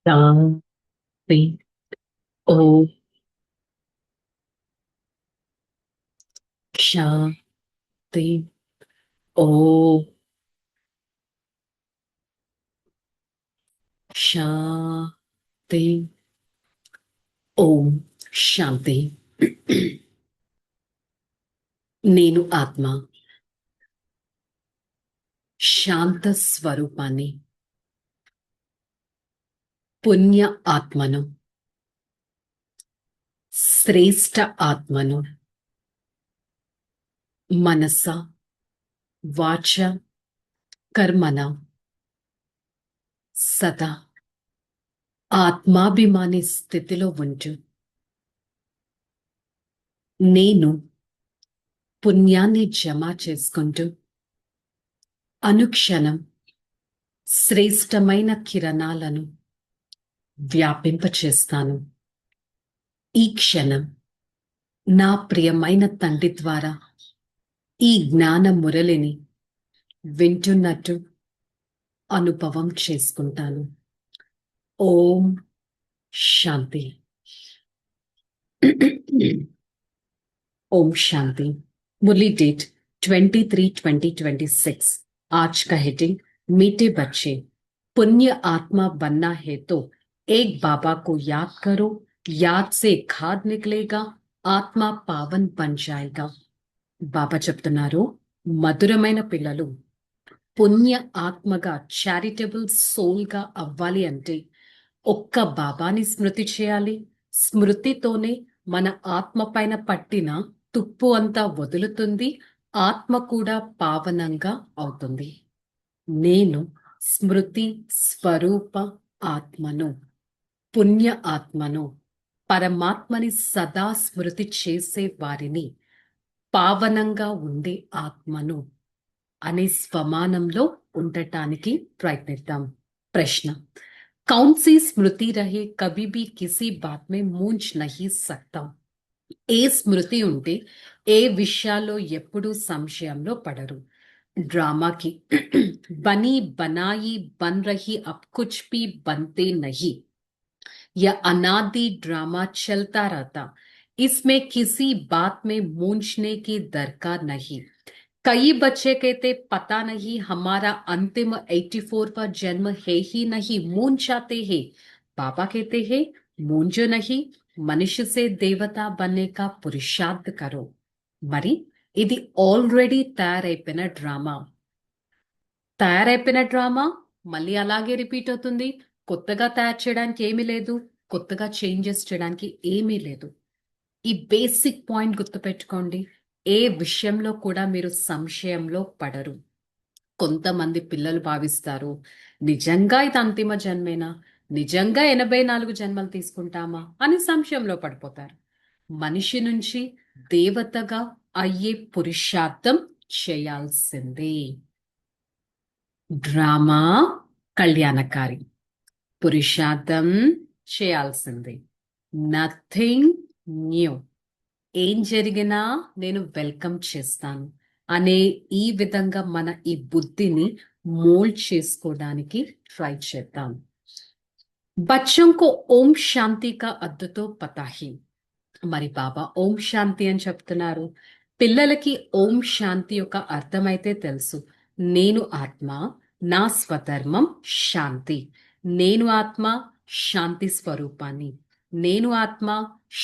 శాంతి. ఓ శాంతి. ఓ శాంతి. ఓం శాంతి. నేను ఆత్మ, శాంత స్వరూపాన్ని, పుణ్య ఆత్మను, శ్రేష్ట ఆత్మను. మనస, వాచ, కర్మన సదా ఆత్మాభిమాని స్థితిలో ఉంటూ నేను పుణ్యాన్ని జమ చేసుకుంటూ అనుక్షణం శ్రేష్టమైన కిరణాలను వ్యాపింపచేస్తాను. ఈ క్షణం నా ప్రియమైన తండ్రి ద్వారా ఈ జ్ఞాన మురళిని వింటున్నట్టు అనుభవం చేసుకుంటాను. ఓం శాంతి. ओम शांति। मुरली डेट 23/20/26। आज का हेडिंग, मीठे बच्चे, पुण्य आत्मा बनना है तो एक बाबा को याद करो, याद से खाद निकलेगा, ఆత్మ పావన్ బన్ జాయేగా. బాబా చెప్తున్నారు, మధురమైన పిల్లలు పుణ్య ఆత్మగా, చారిటబుల్ సోల్ గా అవ్వాలి అంటే ఒక్క బాబాని స్మృతి చేయాలి. స్మృతితోనే మన ఆత్మ పైన పట్టిన తుప్పు అంతా వదులుతుంది, ఆత్మ కూడా పావనంగా అవుతుంది. నేను స్మృతి స్వరూప ఆత్మను, పుణ్య ఆత్మను, పరమాత్మని సదా స్మృతి చేసే వారిని, పావనంగా ఉండే ఆత్మను అనే స్వమానంలో ఉండటానికి ప్రయత్నిద్దాం. ప్రశ్న, कौन सी स्मृति रहे कभी भी किसी बात में मूंझ नहीं सकता. ఏ స్మృతి ఉంటే ఏ విషయాల్లో ఎప్పుడూ సంశయంలో పడరు. డ్రామాకి బనీ బనాయి బన్ రही अब कुछ भी बनते नहीं, यह अनादि ड्रामा चलता रहता, इसमें किसी बात में मूंझने की दरकार नहीं. कई बच्चे कहते पता नहीं हमारा अंतिम 84वां जन्म है ही नहीं, मूंझ जाते हैं. बाबा कहते हैं मूंझो नहीं, మనిషి సే దేవత बनने का పురుషార్థ కరో. మరి ఇది ఆల్రెడీ తయారైపోయిన డ్రామా మళ్ళీ అలాగే రిపీట్ అవుతుంది. కొత్తగా తయారు చేయడానికి ఏమీ లేదు, కొత్తగా చేంజెస్ చేయడానికి ఏమీ లేదు. ఈ బేసిక్ పాయింట్ గుర్తుపెట్టుకోండి. ఏ విషయంలో కూడా మీరు సంశయంలో పడరు. కొంతమంది పిల్లలు భావిస్తారు, నిజంగా ఇది అంతిమ జన్మేనా, నిజంగా 84 జన్మలు తీసుకుంటామా అని సంశయంలో పడిపోతారు. మనిషి నుంచి దేవతగా అయ్యే పురుషార్థం చేయాల్సిందే. డ్రామా కళ్యాణకారి, పురుషార్థం చేయాల్సిందే. Nothing new. ఏం జరిగినా నేను వెల్కమ్ చేస్తాను అనే ఈ విధంగా మన ఈ బుద్ధిని మోల్డ్ చేసుకోవడానికి ట్రై చేద్దాం. బచ్చం కో ఓం శాంతి కా అద్దుతో పతాహి. మరి బాబా ఓం శాంతి అని చెప్తున్నారు. పిల్లలకి ఓం శాంతి యొక్క అర్థమైతే తెలుసు. నేను ఆత్మ, నా స్వధర్మం శాంతి. నేను ఆత్మ, శాంతి స్వరూపాన్ని. నేను ఆత్మ,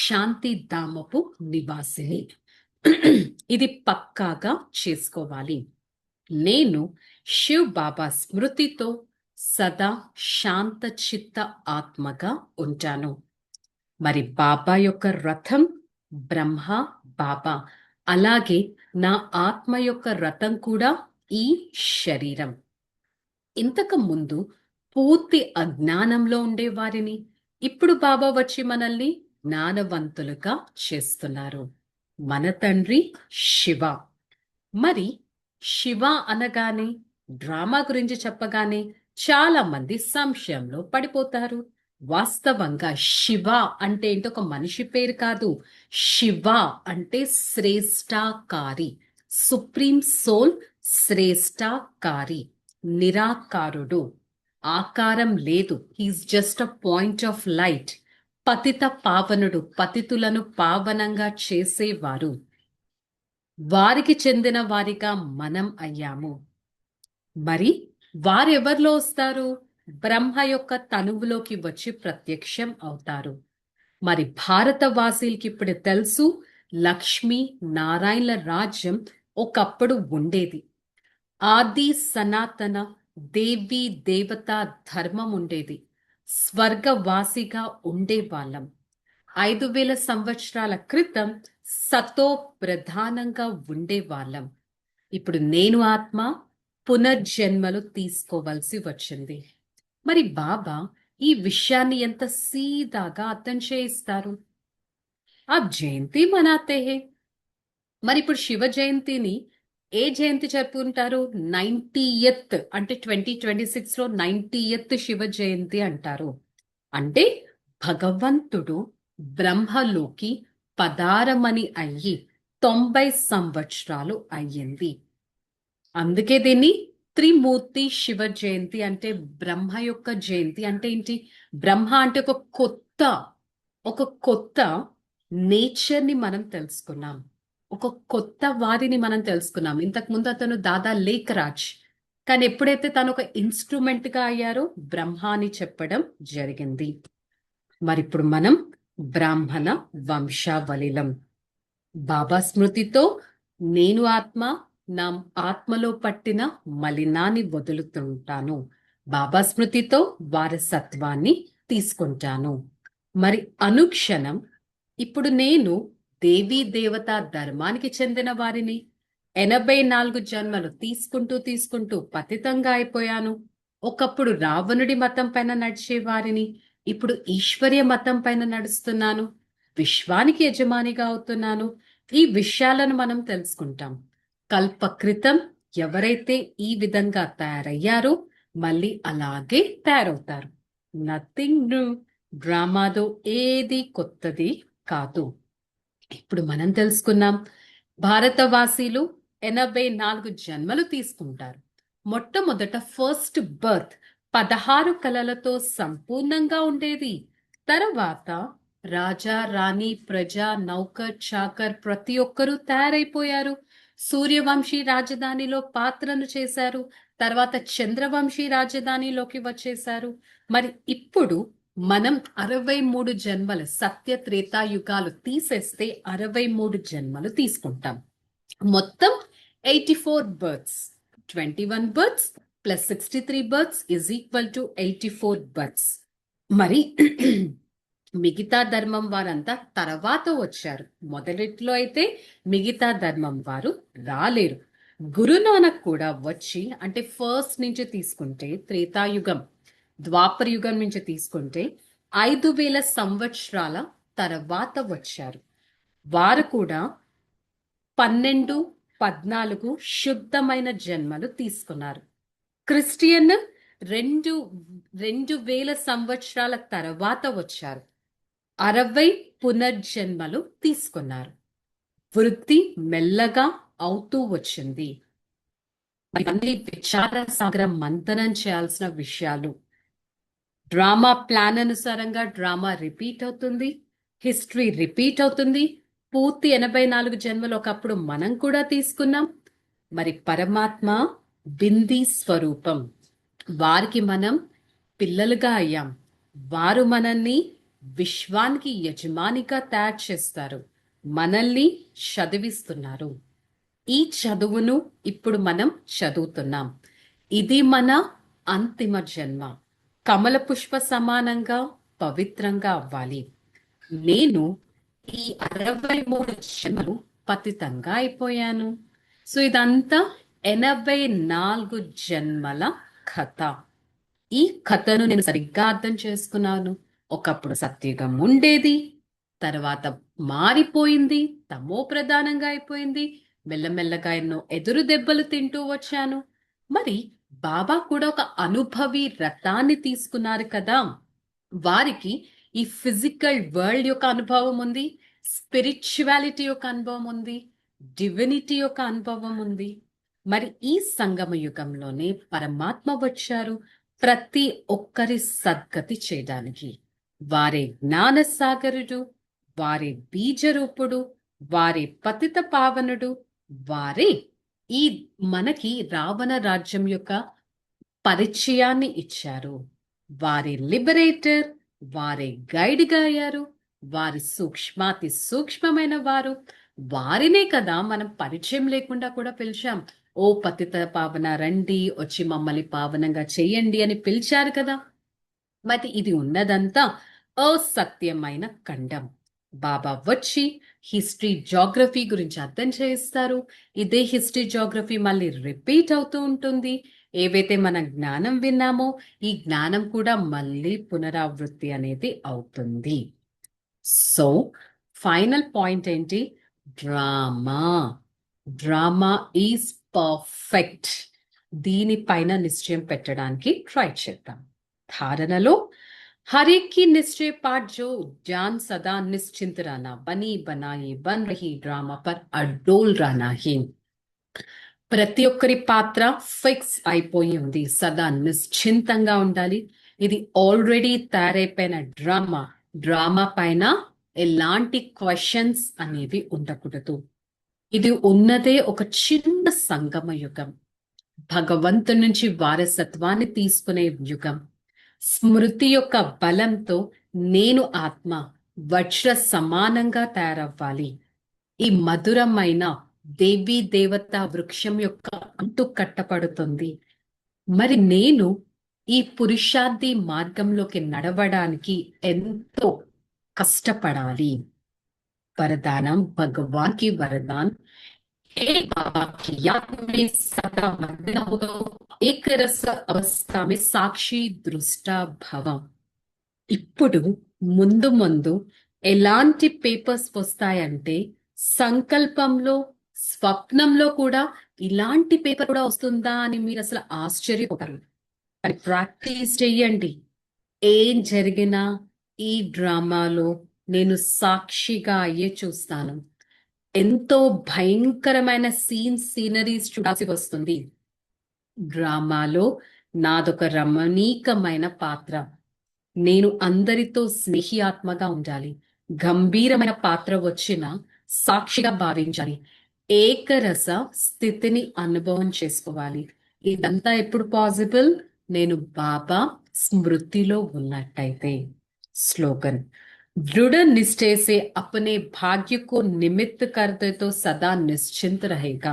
శాంతి ధామపు నివాసిని. ఇది పక్కాగా చేసుకోవాలి. నేను శివ్ బాబా స్మృతితో సదా శాంత చిత్త ఆత్మగా ఉంటాను. మరి బాబా యొక్క రథం బ్రహ్మ బాబా, అలాగే నా ఆత్మ యొక్క రథం కూడా ఈ శరీరం. ఇంతకు ముందు పూర్తి అజ్ఞానంలో ఉండేవారిని ఇప్పుడు బాబా వచ్చి మనల్ని జ్ఞానవంతులుగా చేస్తున్నారు. మన తండ్రి శివ. మరి శివ అనగానే, డ్రామా గురించి చెప్పగానే చాలా మంది సంశయంలో పడిపోతారు. వాస్తవంగా శివ అంటే ఏంటో ఒక మనిషి పేరు కాదు. శివ అంటే శ్రేష్టాకారి, సుప్రీం సోల్, శ్రేష్టాకారి, నిరాకారుడు. ఆకారం లేదు. He is just a point of light. పతిత పావనుడు, పతితులను పావనంగా చేసేవారు. వారికి చెందిన వారిగా మనం అయ్యాము. మరి వారెవరిలో వస్తారు? బ్రహ్మ యొక్క తనువులోకి వచ్చి ప్రత్యక్షం అవుతారు. మరి భారతవాసీలకి ఇప్పుడు తెలుసు, లక్ష్మీ నారాయణల రాజ్యం ఒకప్పుడు ఉండేది. ఆది సనాతన దేవి దేవత ధర్మం ఉండేది. స్వర్గవాసిగా ఉండేవాళ్ళం. 5000 సంవత్సరాల క్రితం సతో ప్రధానంగా ఉండేవాళ్ళం. ఇప్పుడు నేను ఆత్మ పునర్జన్మలు తీసుకోవలసి వచ్చింది. మరి బాబా ఈ విషయాన్ని ఎంత సీదాగా అర్థం చేయిస్తారు. ఆ జయంతి మనాతే హే. మరి ఇప్పుడు శివ జయంతిని ఏ జయంతి జరుపుకుంటారు? 90th, అంటే 2026 లో 90th శివ జయంతి అంటారు. అంటే భగవంతుడు బ్రహ్మలోకి పదారమని అయ్యి 90 సంవత్సరాలు అయ్యింది. అందుకే దీన్ని త్రిమూర్తి శివ జయంతి, అంటే బ్రహ్మ యొక్క జయంతి. అంటే ఏంటి? బ్రహ్మ అంటే ఒక కొత్త నేచర్ ని మనం తెలుసుకున్నాం. ఒక కొత్త వారిని మనం తెలుసుకున్నాం. ఇంతకు ముందు అతను దాదా లేఖరాజ్, కానీ ఎప్పుడైతే తను ఒక ఇన్స్ట్రుమెంట్ గా అయ్యారో బ్రహ్మ అని చెప్పడం జరిగింది. మరి ఇప్పుడు మనం బ్రాహ్మణ వంశావళిలం. బాబా స్మృతితో నేను ఆత్మ, నా ఆత్మలో పట్టిన మలినాన్ని వదులుతుంటాను. బాబా స్మృతితో వారసత్వాన్ని తీసుకుంటాను. మరి అనుక్షణం ఇప్పుడు నేను దేవీ దేవతా ధర్మానికి చెందిన వారిని. 84 జన్మలు తీసుకుంటూ పతితంగా అయిపోయాను. ఒకప్పుడు రావణుడి మతం పైన నడిచే వారిని, ఇప్పుడు ఈశ్వర్య మతం పైన నడుస్తున్నాను. విశ్వానికి యజమానిగా అవుతున్నాను. ఈ విషయాలను మనం తెలుసుకుంటాం. కల్ప క్రితం ఎవరైతే ఈ విధంగా తయారయ్యారో మళ్ళీ అలాగే తయారవుతారు. Nothing new. డ్రామాలో ఏది కొత్తది కాదు. ఇప్పుడు మనం తెలుసుకున్నాం, భారతవాసీలు 84 జన్మలు తీసుకుంటారు. మొట్టమొదట ఫస్ట్ బర్త్ 16 కళలతో సంపూర్ణంగా ఉండేది. తర్వాత రాజా, రాణి, ప్రజ, నౌకర్, చాకర్ ప్రతి ఒక్కరూ తయారైపోయారు. సూర్యవంశీ రాజధానిలో పాత్రను చేశారు. తర్వాత చంద్రవంశీ రాజధానిలోకి వచ్చేశారు. మరి ఇప్పుడు మనం 63 జన్మలు, సత్య త్రేతాయుగాలు తీసేస్తే 63 జన్మలు తీసుకుంటాం. మొత్తం 84 births. 21 births plus 63 births is equal to 84 births. మరి మిగతా ధర్మం వారంతా తర్వాత వచ్చారు. మొదటిలో అయితే మిగతా ధర్మం వారు రాలేరు. గురునానక్ కూడా వచ్చి, అంటే ఫస్ట్ నుంచి తీసుకుంటే త్రేతాయుగం, ద్వాపర యుగం నుంచి తీసుకుంటే 5000 సంవత్సరాల తర్వాత వచ్చారు. వారు కూడా 12, 14 శుద్ధమైన జన్మలు తీసుకున్నారు. క్రిస్టియన్ 2000 సంవత్సరాల తర్వాత వచ్చారు. 60 పునర్జన్మలు తీసుకున్నారు. వృద్ధి మెల్లగా అవుతూ వచ్చింది. ఇవన్నీ విచార సాగరం మంతనం చేయాల్సిన విషయాలు. డ్రామా ప్లాన్ అనుసారంగా డ్రామా రిపీట్ అవుతుంది, హిస్టరీ రిపీట్ అవుతుంది. పూర్తి 84 జన్మలు ఒకప్పుడు మనం కూడా తీసుకున్నాం. మరి పరమాత్మ బింది స్వరూపం, వారికి మనం పిల్లలుగా అయ్యాం. వారు మనల్ని విశ్వానికి యజమానిగా తయారు చేస్తారు, మనల్ని చదివిస్తున్నారు. ఈ చదువును ఇప్పుడు మనం చదువుతున్నాం. ఇది మన అంతిమ జన్మ. కమల పుష్ప సమానంగా పవిత్రంగా అవ్వాలి. నేను ఈ 63 జన్మలు పతితంగా అయిపోయాను. సో ఇదంతా 84 జన్మల కథ. ఈ కథను నేను సరిగ్గా అర్థం చేసుకున్నాను. ఒకప్పుడు సత్యుగం ఉండేది, తర్వాత మారిపోయింది, తమో ప్రధానంగా అయిపోయింది. మెల్లమెల్లగా ఎన్నో ఎదురు దెబ్బలు తింటూ వచ్చాను. మరి బాబా కూడా ఒక అనుభవి రథాన్ని తీసుకున్నారు కదా. వారికి ఈ ఫిజికల్ వరల్డ్ యొక్క అనుభవం ఉంది, స్పిరిచువాలిటీ యొక్క అనుభవం ఉంది, డివినిటీ యొక్క అనుభవం ఉంది. మరి ఈ సంగమ యుగంలోనే పరమాత్మ వచ్చారు. ప్రతి ఒక్కరి సద్గతి చేయడానికి. వారే జ్ఞానసాగరుడు, వారే బీజరూపుడు, వారే పతిత పావనుడు, వారే ఈ మనకి రావణ రాజ్యం యొక్క పరిచయాన్ని ఇచ్చారు. వారి లిబరేటర్, వారే గైడ్ గా అయ్యారు, వారి సూక్ష్మాతి సూక్ష్మమైన వారు. వారినే కదా మనం పరిచయం లేకుండా కూడా పిలిచాం. ఓ పతిత పావన రండి, వచ్చి మమ్మల్ని పావనంగా చెయ్యండి అని పిలిచారు కదా. మరి ఇది ఉన్నదంతా అసత్యమైన ఖండం. బాబా వచ్చి హిస్టరీ జాగ్రఫీ గురించి అర్థం చేయిస్తారు. ఇదే హిస్టరీ జాగ్రఫీ మళ్ళీ రిపీట్ అవుతూ ఉంటుంది. ఏవైతే మనం జ్ఞానం విన్నామో ఈ జ్ఞానం కూడా మళ్ళీ పునరావృత్తి అనేది అవుతుంది. సో ఫైనల్ పాయింట్ ఏంటి? డ్రామా. Drama is perfect. దీనిపైన నిశ్చయం పెట్టడానికి ట్రై చేద్దాం. धारणलो हर एक की निश्चय पाठ जो जान सदा निश्चिंत रहना, बनी बनाई बन रही ड्रामा पर अडोल रहना ही. ప్రతి ఒక్కరి పాత్ర ఫిక్స్ అయిపోయి ఉంది. సదా నిశ్చింతంగా ఉండాలి. ఇది ఆల్రెడీ తయారైపోయిన డ్రామా. డ్రామా పైన ఎలాంటి క్వశ్చన్స్ అనేవి ఉండకూడదు. ఇది ఉన్నదే ఒక చిన్న సంగమ యుగం. భగవంతు నుంచి వారసత్వాన్ని తీసుకునే యుగం. స్మృతి యొక్క బలంతో నేను ఆత్మ వజ్ర సమానంగా తయారవ్వాలి. ఈ మధురమైన దేవీ దేవత వృక్షం యొక్క అంటు కట్టపడుతుంది. మరి నేను ఈ పురుషార్థి మార్గంలోకి నడవడానికి ఎంతో కష్టపడాలి. వరదానం భగవాన్ కి వరదాన్. एक बाबा की याद में सदा मग्न हो, एक रस अवस्था में సాక్షి దృష్ట భవం. ఇప్పుడు ముందు ముందు ఎలాంటి పేపర్స్ వస్తాయంటే సంకల్పంలో స్వప్నంలో కూడా ఇలాంటి పేపర్ కూడా వస్తుందా అని మీరు అసలు ఆశ్చర్యపోతారు. అది ప్రాక్టీస్ చెయ్యండి. ఏం జరిగినా ఈ డ్రామాలో నేను సాక్షిగా అయ్యే చూస్తాను. ఎంతో భయంకరమైన సీనరీస్ చూడాల్సి వస్తుంది. డ్రామాలో నాదొక రమణీకమైన పాత్ర. నేను అందరితో స్నేహి ఆత్మగా ఉండాలి. గంభీరమైన పాత్ర వచ్చిన సాక్షిగా భావించాలి. ఏకరస స్థితిని అనుభవం చేసుకోవాలి. ఇదంతా ఎప్పుడు పాసిబుల్? నేను బాబా స్మృతిలో ఉన్నట్టయితే. స్లోగన్ दृढ़ निश्चय से अपने भाग्य को निमित्त करते तो सदा निश्चिंत रहेगा.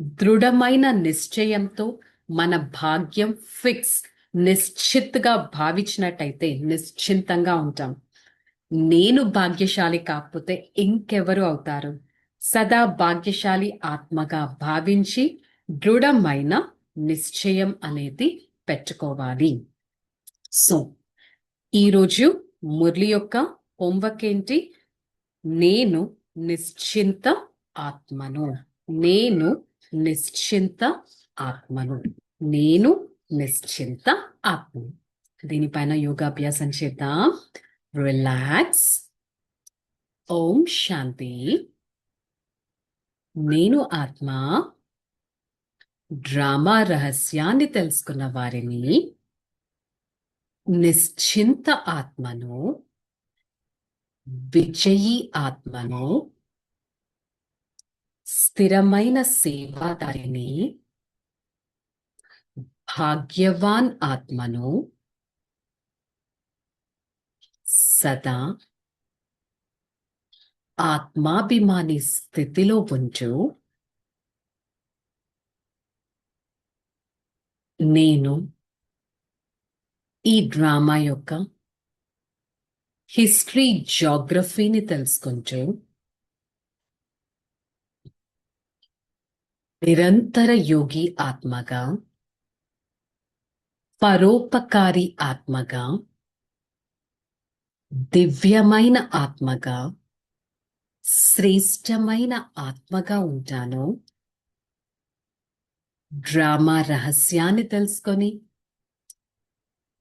దృఢమైన నిశ్చయంతో మన భాగ్యం ఫిక్స్ నిశ్చిత్గా భావించినట్టయితే నిశ్చింతంగా ఉంటాం. నేను భాగ్యశాలి కాకపోతే ఇంకెవరు అవుతారు? సదా భాగ్యశాలి ఆత్మగా భావించి దృఢమైన నిశ్చయం అనేది పెట్టుకోవాలి. సో ఈరోజు మురళి యొక్క హోంవర్క్ ఏంటి? నేను నిశ్చింత ఆత్మను. నేను నిశ్చింత ఆత్మను. నేను నిశ్చింత ఆత్మను. దీనిపైన యోగాభ్యాసం చేద్దాం. రిలాక్స్. ఓం శాంతి. నేను ఆత్మ. డ్రామా రహస్యాన్ని తెలుసుకున్న వారిని. నిశ్చింత ఆత్మను. విజయీ ఆత్మను. స్థిరమైన సేవాదారిని. భాగ్యవాన్ ఆత్మను. సదా ఆత్మాభిమాని స్థితిలో ఉంటూ నేను ఈ డ్రామా యొక్క హిస్టరీ జాగ్రఫీని తెలుసుకుంటూ నిరంతర యోగి ఆత్మగా, పరోపకారి ఆత్మగా, దివ్యమైన ఆత్మగా, శ్రేష్టమైన ఆత్మగా ఉంటాను. డ్రామా రహస్యాన్ని తెలుసుకొని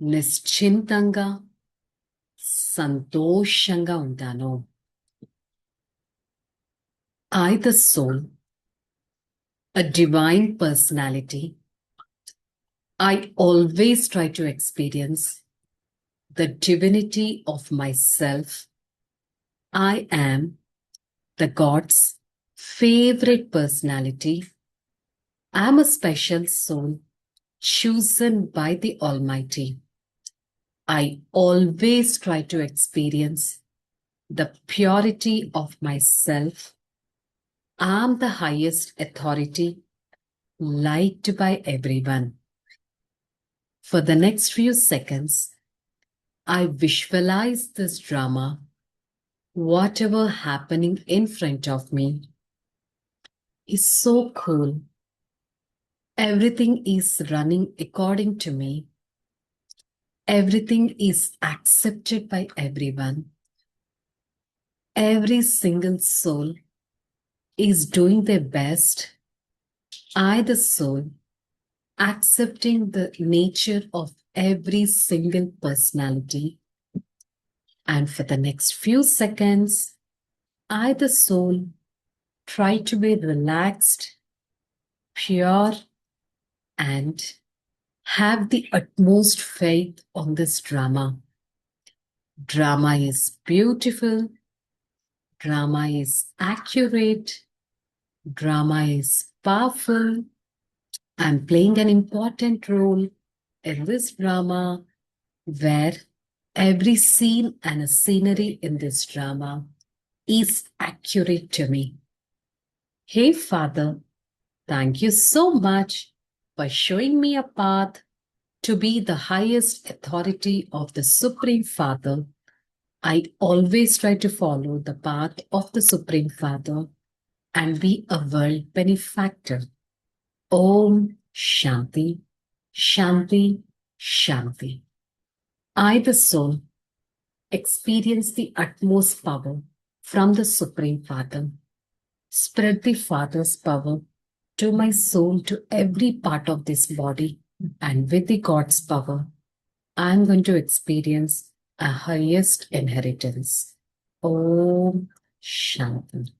నిశ్చింతంగా సంతోషంగా ఉంటాను. I, the soul, a divine personality, I always try to experience the divinity of myself. I am the God's favorite personality. I am a special soul chosen by the Almighty. I always try to experience the purity of myself. I am the highest authority liked by everyone. For the next few seconds, I visualize this drama, whatever happening in front of me is so cool. Everything is running according to me. Everything is accepted by everyone. Every single soul is doing their best. I, the soul, accepting the nature of every single personality. And for the next few seconds, I, the soul, try to be relaxed, pure, and have the utmost faith on this drama. Drama is beautiful. Drama is accurate. Drama is powerful. I'm playing an important role in this drama where every scene and a scenery in this drama is accurate to me. Hey, Father, thank you so much for showing me a path to be the highest authority of the Supreme Father. I always try to follow the path of the Supreme Father and be a world benefactor. Om Shanti, Shanti, Shanti. I, the soul, experience the utmost power from the Supreme Father. Spread the Father's power to my soul, to every part of this body, and with the God's power, I am going to experience a highest inheritance. Om Shanti.